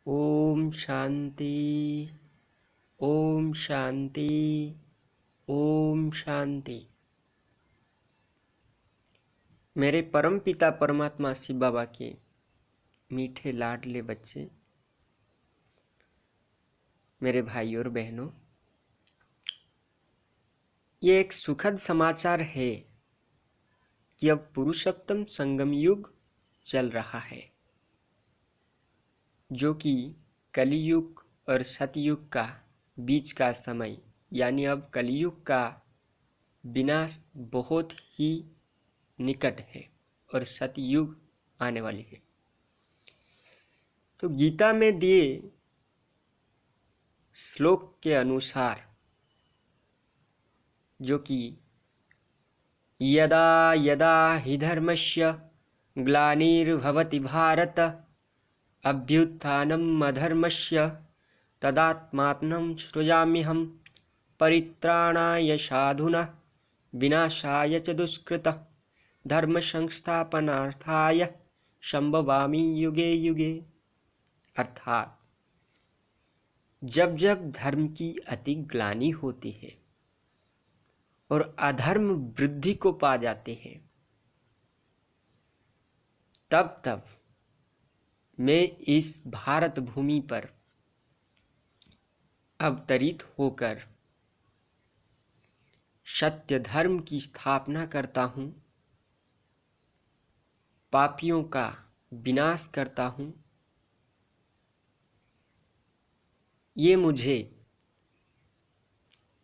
ओम शांति। ओम शांति। ओम शांति। मेरे परम पिता परमात्मा शिव बाबा के मीठे लाडले बच्चे, मेरे भाई और बहनों, ये एक सुखद समाचार है कि अब पुरुषोत्तम संगम युग चल रहा है, जो कि कलियुग और सतयुग का बीच का समय, यानी अब कलियुग का विनाश बहुत ही निकट है और सतयुग आने वाली है। तो गीता में दिए श्लोक के अनुसार, जो कि यदा यदा हि धर्मस्य ग्लानिर्भवति भारत अभ्युत्थानम् अधर्मस्य तदात्मानं सृजाम्यहं परित्राणाय साधूनां विनाशाय च दुष्कृतः धर्म संस्थापनार्थाय संभवामि युगे युगे। अर्थात जब जब धर्म की अति ग्लानि होती है और अधर्म वृद्धि को पा जाते हैं, तब तब मैं इस भारत भूमि पर अवतरित होकर सत्य धर्म की स्थापना करता हूं, पापियों का विनाश करता हूं। ये मुझे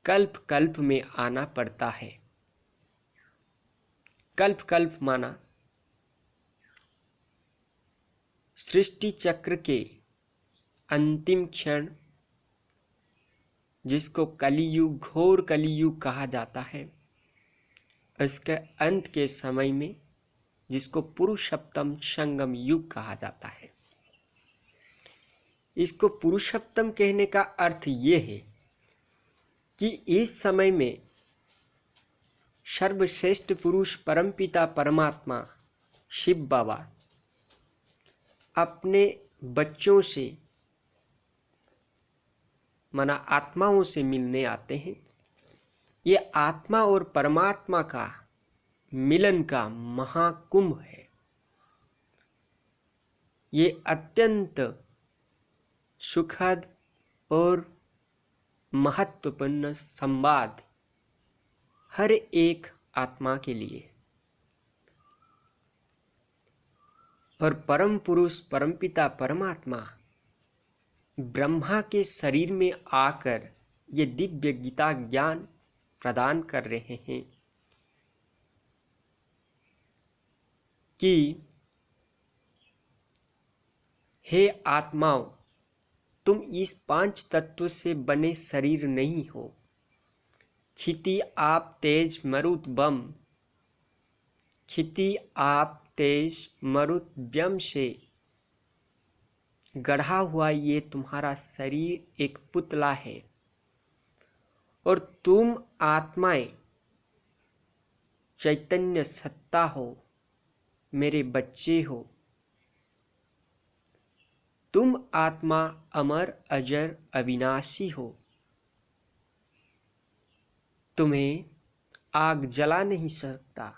कल्प कल्प में आना पड़ता है। कल्प कल्प माना सृष्टि चक्र के अंतिम क्षण, जिसको कलियुग, घोर कलियुग कहा जाता है, इसके अंत के समय में, जिसको पुरुषोत्तम संगम युग कहा जाता है। इसको पुरुषोत्तम कहने का अर्थ ये है कि इस समय में सर्वश्रेष्ठ पुरुष परमपिता परमात्मा शिव बाबा अपने बच्चों से, माना आत्माओं से मिलने आते हैं। ये आत्मा और परमात्मा का मिलन का महाकुंभ है। ये अत्यंत सुखद और महत्वपूर्ण संवाद हर एक आत्मा के लिए। और परम पुरुष परमपिता परमात्मा ब्रह्मा के शरीर में आकर ये दिव्य गीता ज्ञान प्रदान कर रहे हैं कि हे आत्माओं, तुम इस पांच तत्व से बने शरीर नहीं हो। क्षिति आप तेज मरुत बम, क्षिति आप तेज मरुत व्यम से गढ़ा हुआ ये तुम्हारा शरीर एक पुतला है, और तुम आत्माएं चैतन्य सत्ता हो, मेरे बच्चे हो। तुम आत्मा अमर अजर अविनाशी हो। तुम्हें आग जला नहीं सकता,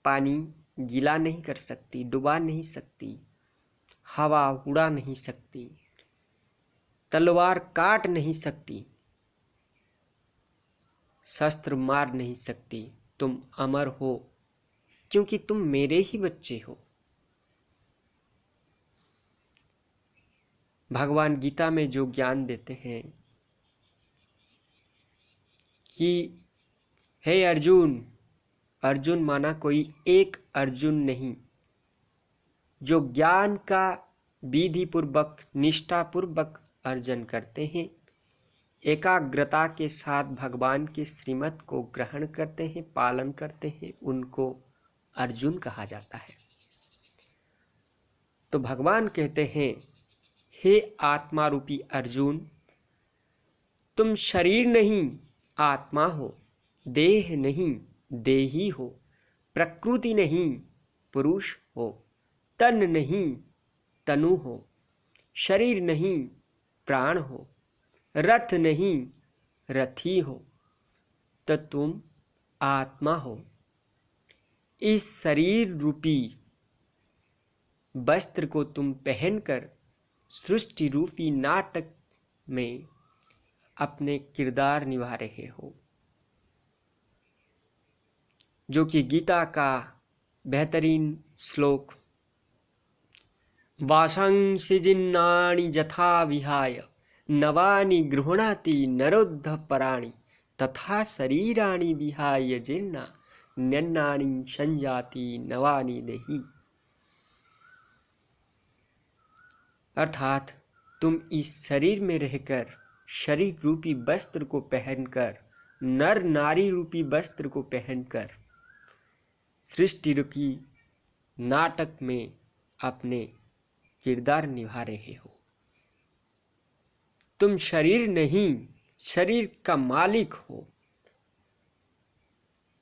पानी गीला नहीं कर सकती, डुबा नहीं सकती, हवा उड़ा नहीं सकती, तलवार काट नहीं सकती, शस्त्र मार नहीं सकती। तुम अमर हो क्योंकि तुम मेरे ही बच्चे हो। भगवान गीता में जो ज्ञान देते हैं कि हे अर्जुन, अर्जुन माना कोई एक अर्जुन नहीं, जो ज्ञान का विधि पूर्वक निष्ठा पूर्वक अर्जन करते हैं, एकाग्रता के साथ भगवान के श्रीमत को ग्रहण करते हैं, पालन करते हैं, उनको अर्जुन कहा जाता है। तो भगवान कहते हैं, हे आत्मा रूपी अर्जुन, तुम शरीर नहीं आत्मा हो, देह नहीं देही हो, प्रकृति नहीं पुरुष हो, तन नहीं तनु हो। शरीर नहीं प्राण हो, रथ नहीं रथी हो, तो तुम आत्मा हो। इस शरीर रूपी वस्त्र को तुम पहनकर सृष्टि रूपी नाटक में अपने किरदार निभा रहे हो, जो कि गीता का बेहतरीन श्लोक वाशंसि जिन्नानि यथा विहाय नवानि गृह्णाति नरोद्ध पराणि तथा शरीराणि विहाय जीर्णा न्यन्नानि संजाति नवानि देहि। अर्थात तुम इस शरीर में रहकर शरीर रूपी वस्त्र को पहनकर, नर नारी रूपी वस्त्र को पहनकर सृष्टि रूपी नाटक में अपने किरदार निभा रहे हो। तुम शरीर नहीं, शरीर का मालिक हो।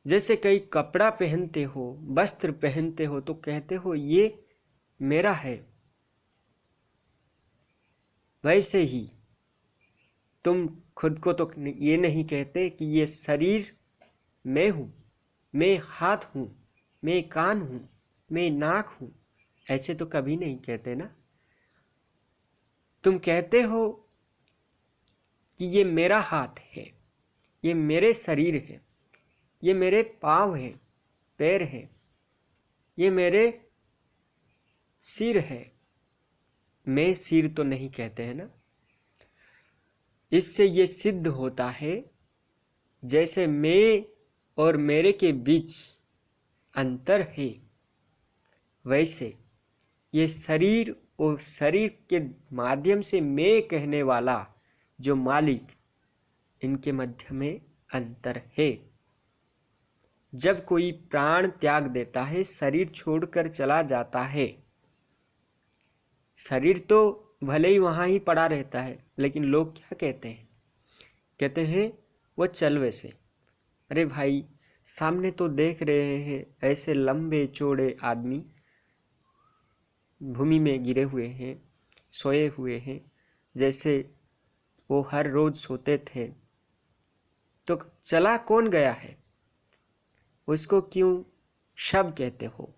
जैसे कई कपड़ा पहनते हो, वस्त्र पहनते हो तो कहते हो ये मेरा है, वैसे ही तुम खुद को तो ये नहीं कहते कि ये शरीर मैं हूं, मैं हाथ हूं, मैं कान हूं, मैं नाक हूं, ऐसे तो कभी नहीं कहते ना। तुम कहते हो कि ये मेरा हाथ है, ये मेरे शरीर है, ये मेरे पांव है, पैर है, ये मेरे सिर है। मैं सिर तो नहीं कहते हैं ना। इससे ये सिद्ध होता है जैसे मैं और मेरे के बीच अंतर है, वैसे ये शरीर और शरीर के माध्यम से मैं कहने वाला जो मालिक, इनके मध्य में अंतर है। जब कोई प्राण त्याग देता है, शरीर छोड़कर चला जाता है, शरीर तो भले ही वहां ही पड़ा रहता है, लेकिन लोग क्या कहते हैं? कहते हैं वो चल वैसे। अरे भाई, सामने तो देख रहे हैं ऐसे लंबे चौड़े आदमी भूमि में गिरे हुए हैं, सोए हुए हैं, जैसे वो हर रोज सोते थे। तो चला कौन गया है? उसको क्यों शव कहते हो,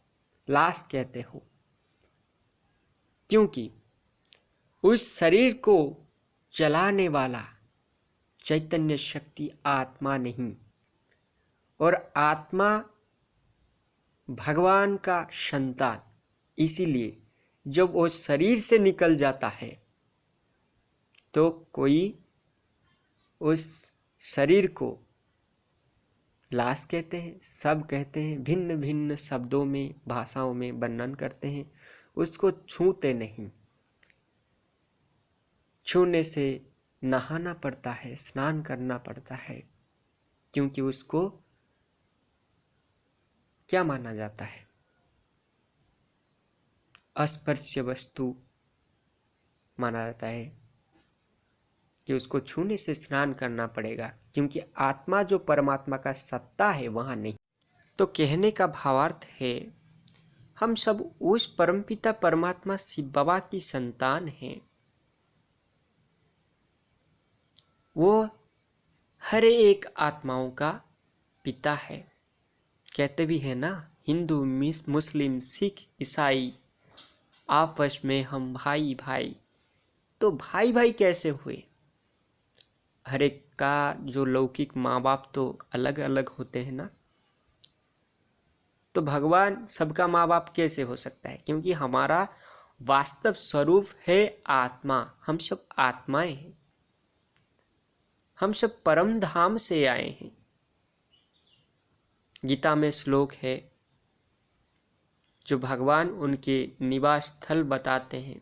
लाश कहते हो? क्योंकि उस शरीर को चलाने वाला चैतन्य शक्ति आत्मा नहीं, और आत्मा भगवान का संतान। इसीलिए जब वो शरीर से निकल जाता है तो कोई उस शरीर को लाश कहते हैं, सब कहते हैं, भिन्न भिन्न शब्दों में, भाषाओं में वर्णन करते हैं। उसको छूते नहीं। छूने से नहाना पड़ता है, स्नान करना पड़ता है, क्योंकि उसको क्या माना जाता है? अस्पर्श्य वस्तु माना जाता है कि उसको छूने से स्नान करना पड़ेगा, क्योंकि आत्मा जो परमात्मा का सत्ता है वहां नहीं। तो कहने का भावार्थ है, हम सब उस परमपिता परमात्मा शिव बाबा की संतान हैं। वो हर एक आत्माओं का पिता है। कहते भी है ना, हिंदू मुस्लिम सिख ईसाई आपस में हम भाई भाई। तो भाई भाई कैसे हुए? हर एक का जो लौकिक माँ बाप तो अलग अलग होते हैं ना। तो भगवान सबका माँ बाप कैसे हो सकता है? क्योंकि हमारा वास्तव स्वरूप है आत्मा। हम सब आत्माएं हैं, हम सब परम धाम से आए हैं। गीता में श्लोक है जो भगवान उनके निवास स्थल बताते हैं,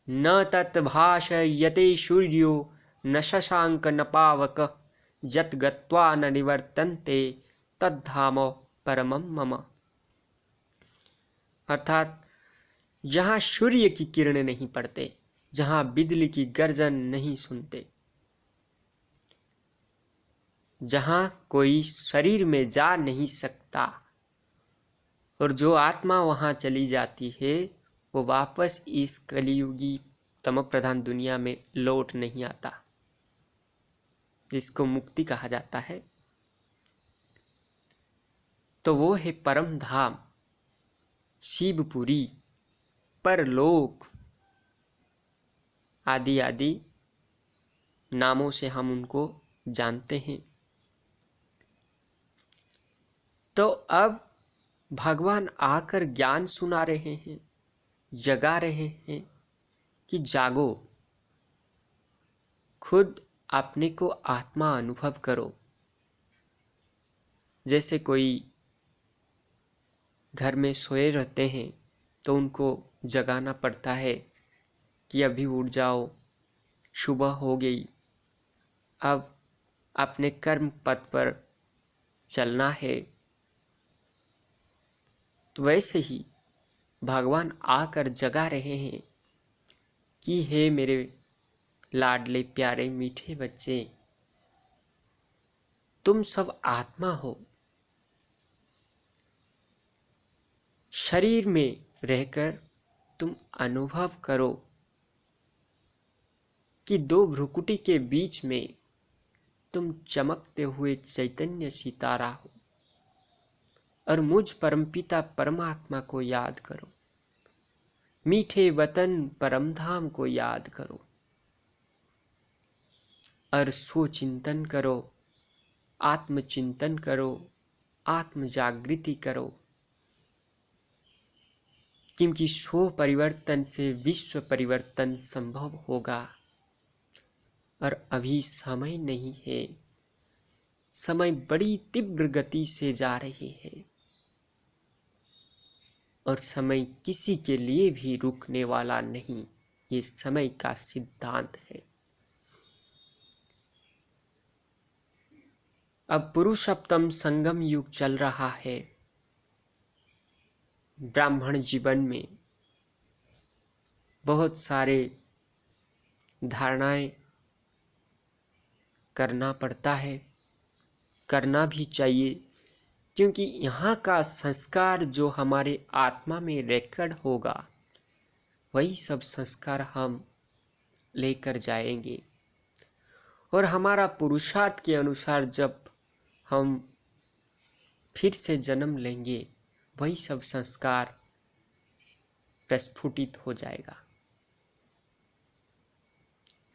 न तत् भाषयते सूर्यो न शशांक न पावक जत गत्वा न निवर्तन्ते तद्धाम परमम मम। अर्थात जहां सूर्य की किरणें नहीं पड़ते, जहां बिजली की गर्जन नहीं सुनते, जहां कोई शरीर में जा नहीं सकता, और जो आत्मा वहां चली जाती है वो वापस इस कलियुगी तमो प्रधान दुनिया में लौट नहीं आता, जिसको मुक्ति कहा जाता है, तो वो है परम धाम, शिवपुरी, परलोक आदि आदि नामों से हम उनको जानते हैं। तो अब भगवान आकर ज्ञान सुना रहे हैं, जगा रहे हैं कि जागो, खुद अपने को आत्मा अनुभव करो। जैसे कोई घर में सोए रहते हैं तो उनको जगाना पड़ता है कि अभी उठ जाओ, सुबह हो गई, अब अपने कर्म पथ पर चलना है। तो वैसे ही भगवान आकर जगा रहे हैं कि हे मेरे लाडले प्यारे मीठे बच्चे, तुम सब आत्मा हो। शरीर में रहकर तुम अनुभव करो कि दो भ्रुकुटी के बीच में तुम चमकते हुए चैतन्य सितारा हो, और मुझ परमपिता परमात्मा को याद करो, मीठे वतन परमधाम को याद करो, और स्वचिंतन करो, आत्मचिंतन करो, आत्म जागृति करो, क्योंकि स्व परिवर्तन से विश्व परिवर्तन संभव होगा। और अभी समय नहीं है, समय बड़ी तीव्र गति से जा रही है, और समय किसी के लिए भी रुकने वाला नहीं, ये समय का सिद्धांत है। अब पुरुषोत्तम संगम युग चल रहा है। ब्राह्मण जीवन में बहुत सारे धारणाएं करना पड़ता है, करना भी चाहिए, क्योंकि यहाँ का संस्कार जो हमारे आत्मा में रिकॉर्ड होगा, वही सब संस्कार हम लेकर जाएंगे। और हमारा पुरुषार्थ के अनुसार जब हम फिर से जन्म लेंगे, वही सब संस्कार प्रस्फुटित हो जाएगा।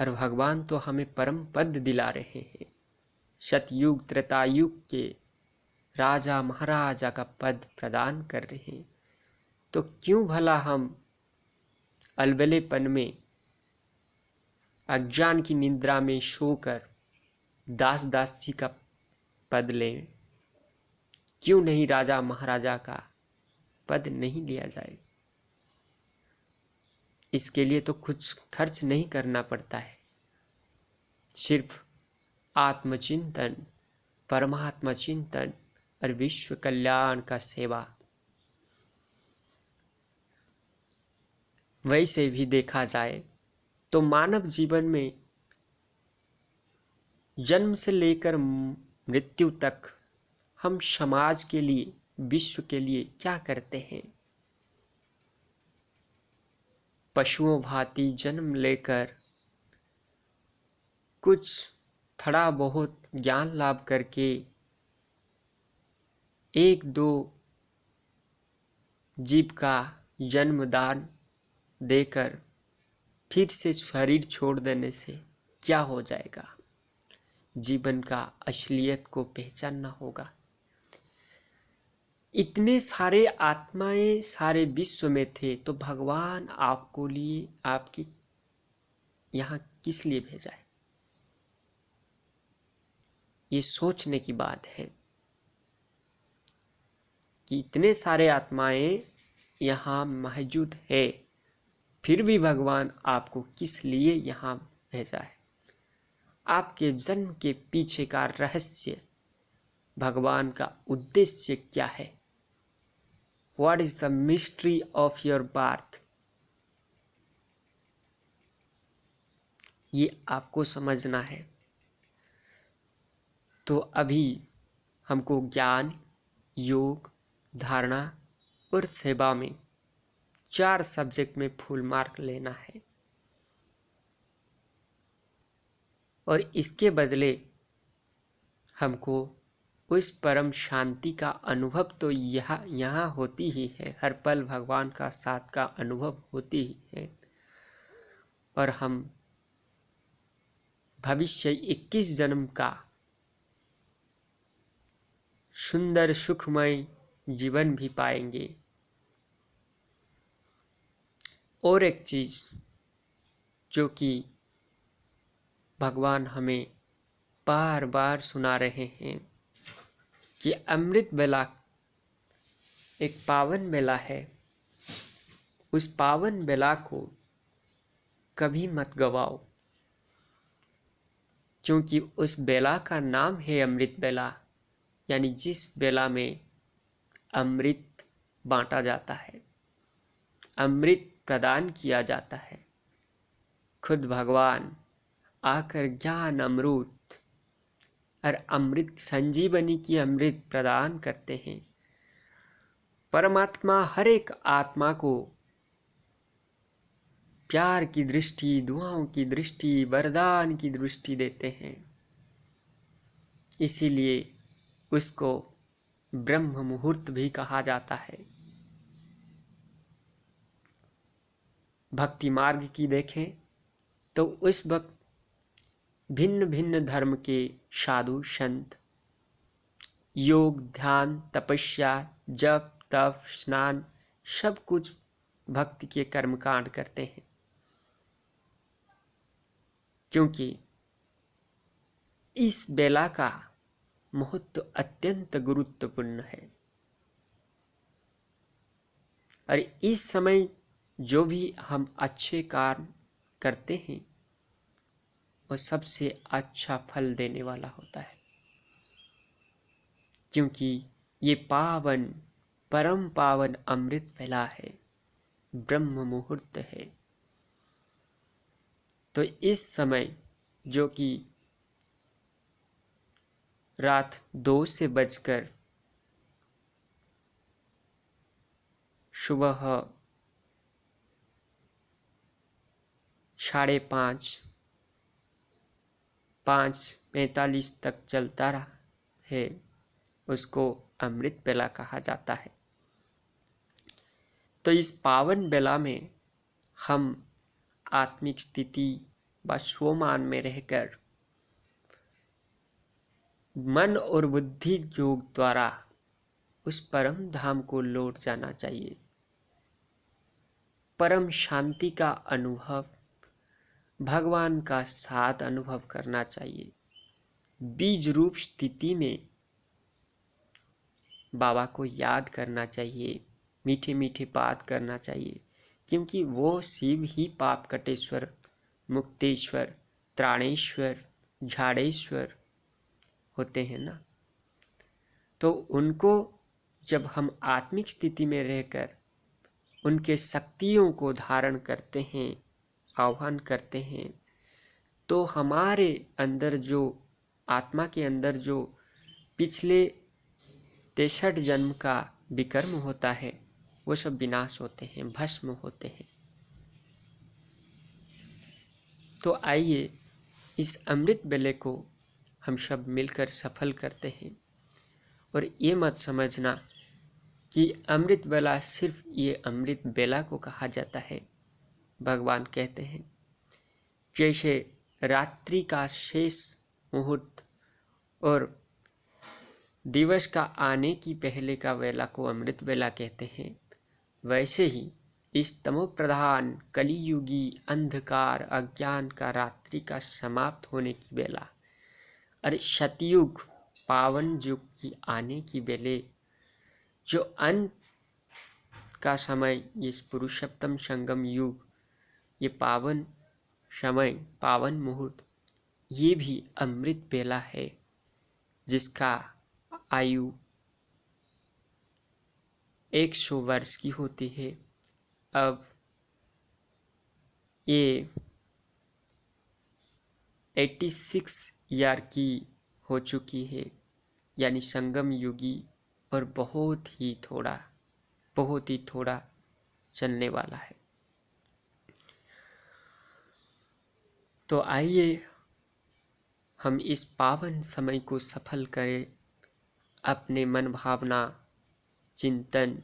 और भगवान तो हमें परम पद दिला रहे हैं, सतयुग त्रेतायुग के राजा महाराजा का पद प्रदान कर रहे हैं। तो क्यों भला हम अलबेलेपन में, अज्ञान की निद्रा में सोकर दास दासी का पद लें? क्यों नहीं राजा महाराजा का पद नहीं लिया जाए? इसके लिए तो कुछ खर्च नहीं करना पड़ता है, सिर्फ आत्मचिंतन, परमात्मा चिंतन और विश्व कल्याण का सेवा। वैसे भी देखा जाए तो मानव जीवन में जन्म से लेकर मृत्यु तक हम समाज के लिए, विश्व के लिए क्या करते हैं? पशुओं भांति जन्म लेकर कुछ थोड़ा बहुत ज्ञान लाभ करके एक दो जीव का जन्मदान देकर फिर से शरीर छोड़ देने से क्या हो जाएगा? जीवन का असलियत को पहचानना होगा। इतने सारे आत्माएं सारे विश्व में थे, तो भगवान आपको लिए, आपकी यहाँ किस लिए भेजा है? ये सोचने की बात है कि इतने सारे आत्माएं यहाँ मौजूद है, फिर भी भगवान आपको किस लिए यहाँ भेजा है? आपके जन्म के पीछे का रहस्य, भगवान का उद्देश्य क्या है? What is the mystery of your birth? ये आपको समझना है। तो अभी हमको ज्ञान, योग, धारणा और सेवा में 4 सब्जेक्ट में फुल मार्क लेना है। और इसके बदले हमको उस परम शांति का अनुभव तो यहाँ होती ही है, हर पल भगवान का साथ का अनुभव होती ही है। और हम भविष्य 21 जन्म का सुंदर सुखमय जीवन भी पाएंगे। और एक चीज जो कि भगवान हमें बार बार सुना रहे हैं कि अमृत बेला एक पावन बेला है, उस पावन बेला को कभी मत गवाओ, क्योंकि उस बेला का नाम है अमृत बेला, यानी जिस बेला में अमृत बांटा जाता है, अमृत प्रदान किया जाता है। खुद भगवान आकर ज्ञान अमृत और अमृत संजीवनी की अमृत प्रदान करते हैं। परमात्मा हर एक आत्मा को प्यार की दृष्टि, दुआओं की दृष्टि, वरदान की दृष्टि देते हैं। इसीलिए उसको ब्रह्म मुहूर्त भी कहा जाता है। भक्ति मार्ग की देखें तो उस वक्त भिन्न भिन्न धर्म के साधु संत योग, ध्यान, तपस्या, जप, तप, स्नान सब कुछ भक्ति के कर्मकांड करते हैं, क्योंकि इस बेला का महत्व अत्यंत गुरुत्वपूर्ण है। और इस समय जो भी हम अच्छे कार्य करते हैं वो सबसे अच्छा फल देने वाला होता है, क्योंकि ये पावन परम पावन अमृत बेला है, ब्रह्म मुहूर्त है। तो इस समय जो कि रात 2 से बजकर सुबह 5:30 5:45 तक चलता रहा है, उसको अमृत बेला कहा जाता है। तो इस पावन बेला में हम आत्मिक स्थिति व स्वमान में रहकर मन और बुद्धि योग द्वारा उस परम धाम को लौट जाना चाहिए। परम शांति का अनुभव, भगवान का साथ अनुभव करना चाहिए। बीज रूप स्थिति में बाबा को याद करना चाहिए, मीठे मीठे बात करना चाहिए, क्योंकि वो शिव ही पाप कटेश्वर, मुक्तेश्वर, त्राणेश्वर, झाड़ेश्वर होते हैं ना। तो उनको जब हम आत्मिक स्थिति में रहकर उनके शक्तियों को धारण करते हैं, आह्वान करते हैं, तो हमारे अंदर जो आत्मा के अंदर जो पिछले 63 जन्म का विकर्म होता है वो सब विनाश होते हैं, भस्म होते हैं। तो आइए इस अमृत बेले को हम सब मिलकर सफल करते हैं। और ये मत समझना कि अमृत बेला सिर्फ ये अमृत बेला को कहा जाता है। भगवान कहते हैं जैसे रात्रि का शेष मुहूर्त और दिवस का आने की पहले का वेला को अमृत बेला कहते हैं, वैसे ही इस तमो प्रधान कलियुगी अंधकार अज्ञान का रात्रि का समाप्त होने की बेला और सतयुग पावन युग की आने की बेले जो अंत का समय, इस पुरुषोत्तम संगम युग, ये पावन समय, पावन मुहूर्त, ये भी अमृत बेला है जिसका आयु 100 वर्ष की होती है। अब ये 86 ईयर की हो चुकी है, यानी संगम युगी, और बहुत ही थोड़ा चलने वाला है। तो आइए हम इस पावन समय को सफल करें, अपने मन भावना, चिंतन,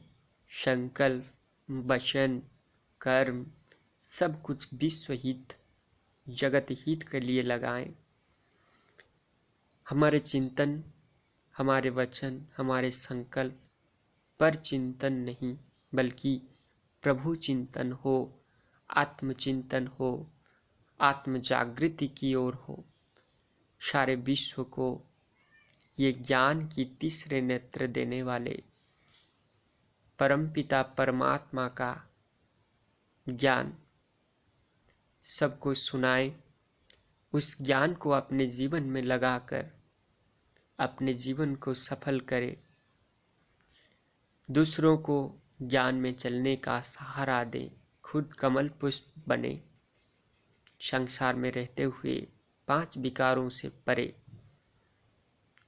संकल्प, वचन, कर्म सब कुछ विश्व हित, जगत हित के लिए लगाएं। हमारे चिंतन, हमारे वचन, हमारे संकल्प पर चिंतन नहीं, बल्कि प्रभु चिंतन हो, आत्मचिंतन हो, आत्म जागृति की ओर हो। सारे विश्व को ये ज्ञान की तीसरे नेत्र देने वाले परमपिता परमात्मा का ज्ञान सबको सुनाएं। उस ज्ञान को अपने जीवन में लगाकर अपने जीवन को सफल करें। दूसरों को ज्ञान में चलने का सहारा दें, खुद कमल पुष्प बने। संसार में रहते हुए 5 विकारों से परे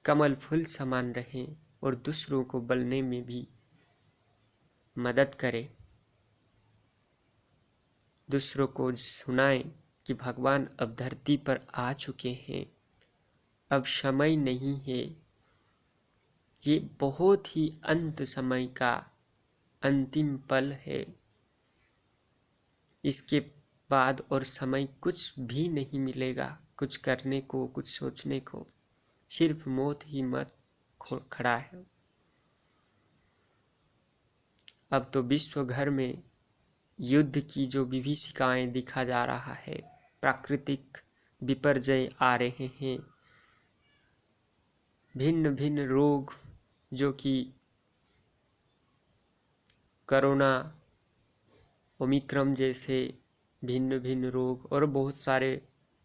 कमल फूल समान रहें और दूसरों को बनने में भी मदद करें। दूसरों को सुनाएं कि भगवान अब धरती पर आ चुके हैं, अब समय नहीं है। ये बहुत ही अंत समय का अंतिम पल है। इसके बाद और समय कुछ भी नहीं मिलेगा, कुछ करने को, कुछ सोचने को। सिर्फ मौत ही मत खड़ा है। अब तो विश्व भर में युद्ध की जो विभीषिकाएं दिखा जा रहा है, प्राकृतिक विपर्यय आ रहे हैं, भिन्न भिन्न रोग जो कि कोरोना, ओमिक्रॉन जैसे भिन्न भिन्न रोग और बहुत सारे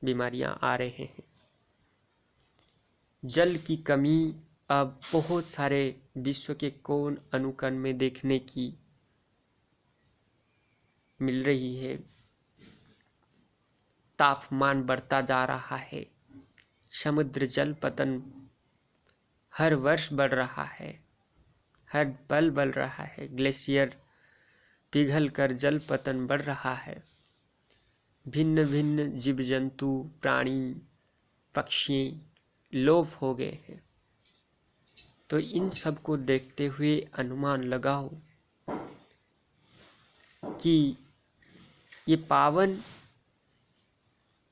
बीमारियां आ रहे हैं। जल की कमी अब बहुत सारे विश्व के कोन अनुकोन में देखने की मिल रही है। तापमान बढ़ता जा रहा है, समुद्र जल पतन हर वर्ष बढ़ रहा है, हर पल बढ़ रहा है। ग्लेशियर पिघल कर जल पतन बढ़ रहा है। भिन्न भिन्न जीव जंतु, प्राणी, पक्षी लोप हो गए हैं। तो इन सब को देखते हुए अनुमान लगाओ कि ये पावन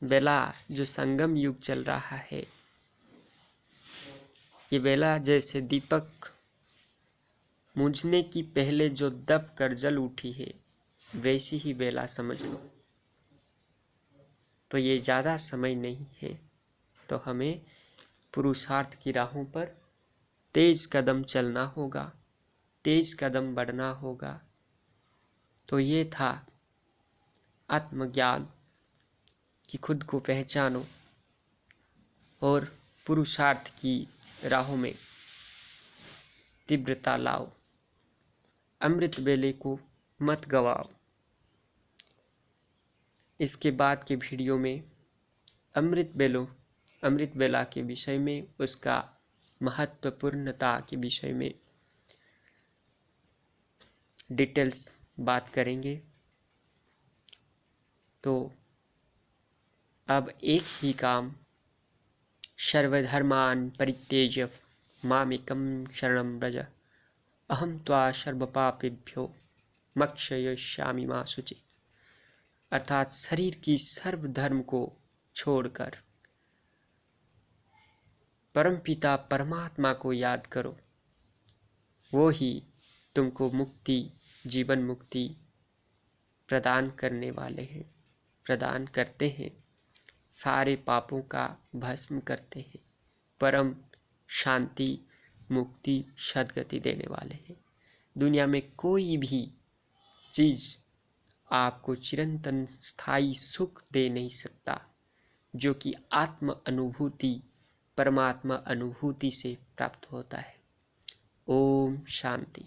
बेला जो संगम युग चल रहा है, ये बेला जैसे दीपक मुझने की पहले जो दब कर जल उठी है, वैसी ही बेला समझ लो। तो ये ज़्यादा समय नहीं है, तो हमें पुरुषार्थ की राहों पर तेज कदम चलना होगा, तेज कदम बढ़ना होगा। तो ये था आत्मज्ञान कि खुद को पहचानो और पुरुषार्थ की राहों में तीव्रता लाओ। अमृत बेले को मत गवाओ। इसके बाद के वीडियो में अमृत बेला के विषय में, उसका महत्वपूर्णता के विषय में डिटेल्स बात करेंगे। तो अब एक ही काम, सर्वधर्मान् परित्यज्य मामेकं शरणं व्रज अहं त्वा सर्वपापेभ्यो मोक्षयिष्यामि मा शुचि। अर्थात शरीर की सर्व धर्म को छोड़कर परमपिता परमात्मा को याद करो। वो ही तुमको मुक्ति, जीवन मुक्ति प्रदान करने वाले हैं, प्रदान करते हैं, सारे पापों का भस्म करते हैं, परम शांति, मुक्ति, सद्गति देने वाले हैं। दुनिया में कोई भी चीज आपको चिरंतन स्थायी सुख दे नहीं सकता, जो कि आत्म अनुभूति, परमात्मा अनुभूति से प्राप्त होता है। ओम शांति।